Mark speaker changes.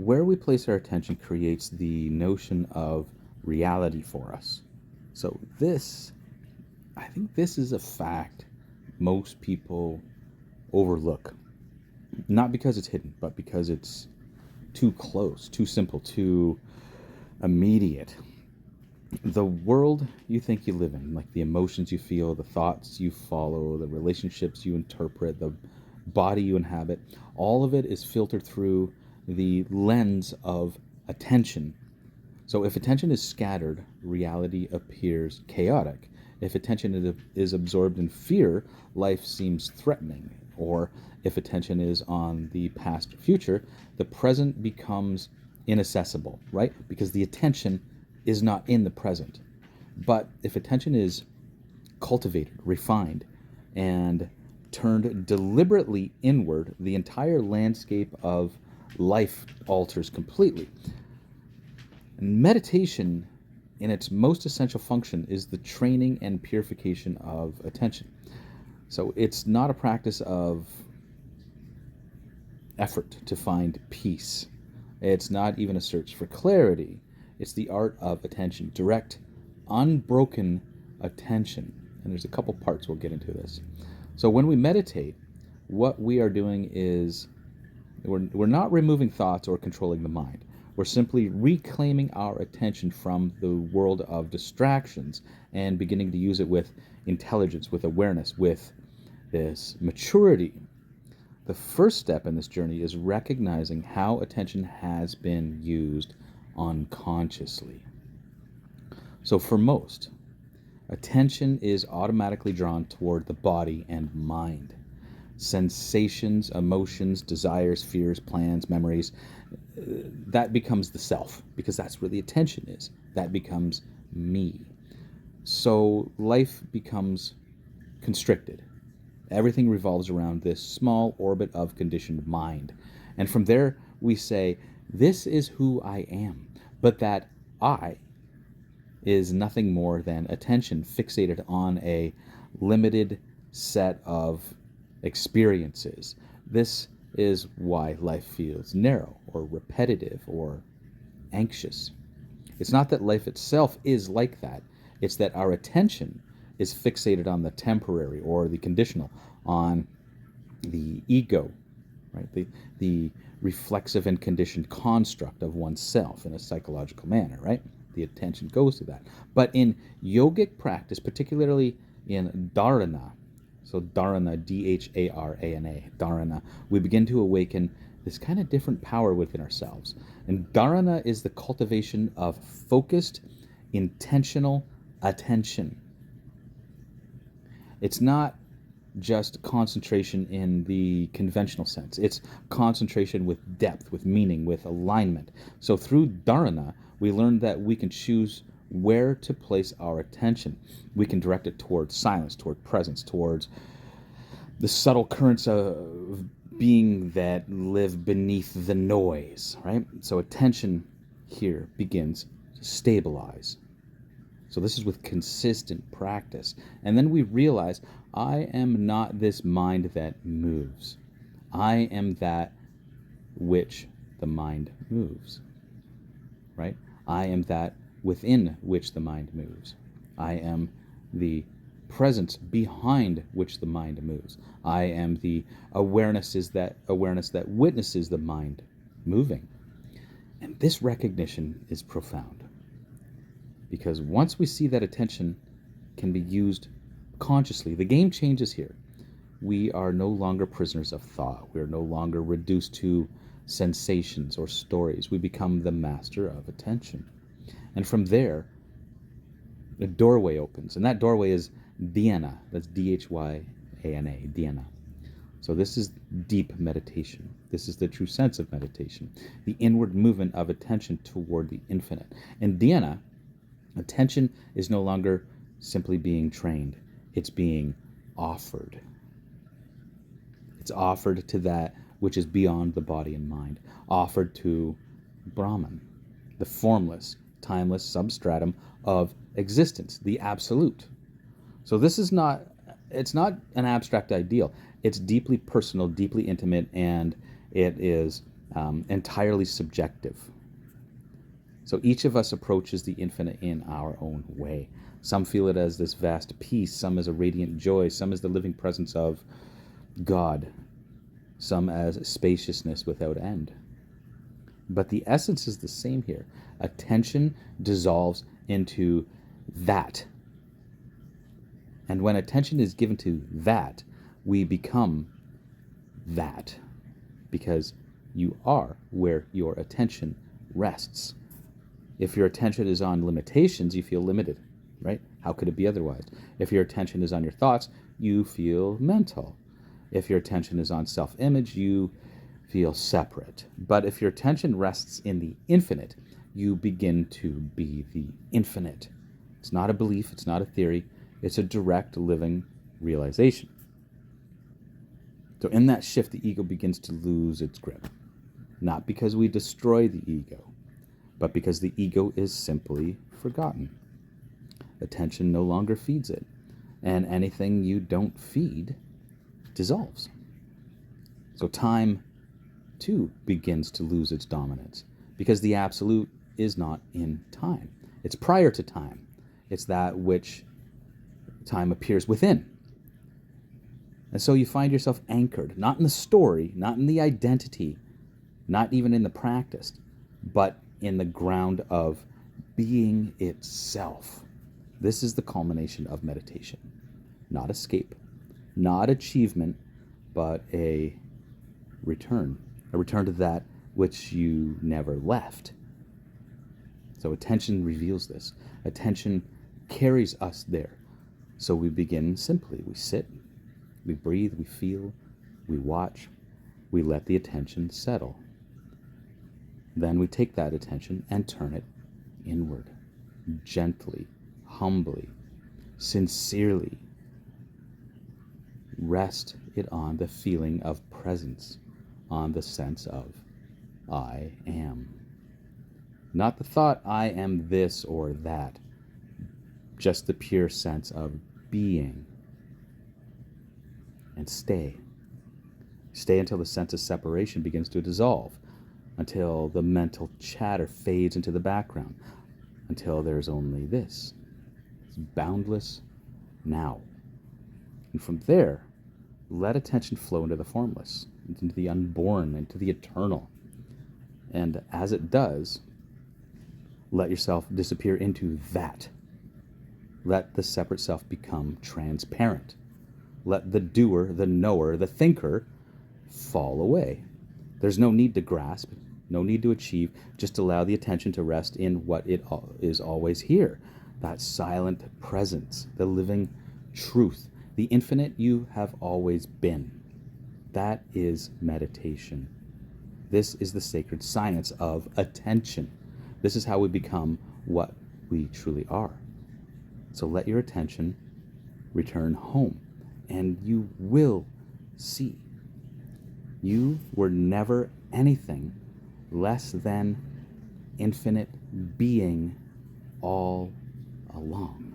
Speaker 1: where we place our attention creates the notion of reality for us. So I think this is a fact most people overlook. Not because it's hidden, but because it's too close, too simple, too immediate. The world you think you live in, like the emotions you feel, the thoughts you follow, the relationships you interpret, the body you inhabit, all of it is filtered through the lens of attention. So if attention is scattered, reality appears chaotic. If attention is absorbed in fear, life seems threatening. Or if attention is on the past or future, the present becomes inaccessible, right? Because the attention is not in the present. But if attention is cultivated, refined, and turned deliberately inward, the entire landscape of life alters completely. And meditation, in its most essential function, is the training and purification of attention. So it's not a practice of effort to find peace. It's not even a search for clarity. It's the art of attention, direct, unbroken attention. And there's a couple parts we'll get into this. So when we meditate, what we are doing is we're not removing thoughts or controlling the mind. We're simply reclaiming our attention from the world of distractions and beginning to use it with intelligence, with awareness, with this maturity. The first step in this journey is recognizing how attention has been used unconsciously. So for most, attention is automatically drawn toward the body and mind. Sensations, emotions, desires, fears, plans, memories, that becomes the self, because that's where the attention is. That becomes me. So life becomes constricted. Everything revolves around this small orbit of conditioned mind. And from there, we say, this is who I am. But that I is nothing more than attention fixated on a limited set of experiences. This is why life feels narrow or repetitive or anxious. It's not that life itself is like that. It's that our attention is fixated on the temporary or the conditional, on the ego, right? The reflexive and conditioned construct of oneself in a psychological manner, right? The attention goes to that. But in yogic practice, particularly in dharana, so dharana, Dharana, dharana, we begin to awaken this kind of different power within ourselves. And dharana is the cultivation of focused, intentional attention. It's not just concentration in the conventional sense. It's concentration with depth, with meaning, with alignment. So through dharana, we learn that we can choose where to place our attention. We can direct it towards silence, toward presence, towards the subtle currents of being that live beneath the noise, right? So attention here begins to stabilize. So this is with consistent practice. And then we realize, I am not this mind that moves. I am that which the mind moves, right? I am that within which the mind moves. I am the presence behind which the mind moves. I am the awareness that witnesses the mind moving. And this recognition is profound. Because once we see that attention can be used consciously, the game changes here. We are no longer prisoners of thought. We are no longer reduced to sensations or stories. We become the master of attention. And from there, a doorway opens. And that doorway is Dhyana. That's Dhyana, Dhyana. So this is deep meditation. This is the true sense of meditation. The inward movement of attention toward the infinite. And Dhyana, attention is no longer simply being trained. It's being offered. It's offered to that which is beyond the body and mind. Offered to Brahman, the formless, timeless substratum of existence, the absolute. So this is not, it's not an abstract ideal. It's deeply personal, deeply intimate, and it is entirely subjective. So each of us approaches the infinite in our own way. Some feel it as this vast peace, some as a radiant joy, some as the living presence of God, some as spaciousness without end. But the essence is the same here. Attention dissolves into that. And when attention is given to that, we become that, because you are where your attention rests. If your attention is on limitations, you feel limited, right? How could it be otherwise? If your attention is on your thoughts, you feel mental. If your attention is on self-image, you feel separate. But if your attention rests in the infinite, you begin to be the infinite. It's not a belief, it's not a theory, it's a direct living realization. So in that shift, the ego begins to lose its grip. Not because we destroy the ego, but because the ego is simply forgotten. Attention no longer feeds it, and anything you don't feed dissolves. So time, too, begins to lose its dominance, because the absolute is not in time. It's prior to time. It's that which time appears within. And so you find yourself anchored, not in the story, not in the identity, not even in the practice, but in the ground of being itself. This is the culmination of meditation. Not escape, not achievement, but a return to that which you never left. So attention reveals this. Attention carries us there. So we begin simply. We sit, we breathe, we feel, we watch, we let the attention settle. Then we take that attention and turn it inward, gently, humbly, sincerely. Rest it on the feeling of presence, on the sense of I am. Not the thought I am this or that, just the pure sense of being. And stay. Stay until the sense of separation begins to dissolve, until the mental chatter fades into the background, until there's only this. It's boundless now. And from there, let attention flow into the formless, into the unborn, into the eternal. And as it does, let yourself disappear into that. Let the separate self become transparent. Let the doer, the knower, the thinker fall away. There's no need to grasp, no need to achieve. Just allow the attention to rest in what it is always here. That silent presence, the living truth, the infinite you have always been. That is meditation. This is the sacred science of attention. This is how we become what we truly are. So let your attention return home, and you will see. You were never anything less than infinite being all along.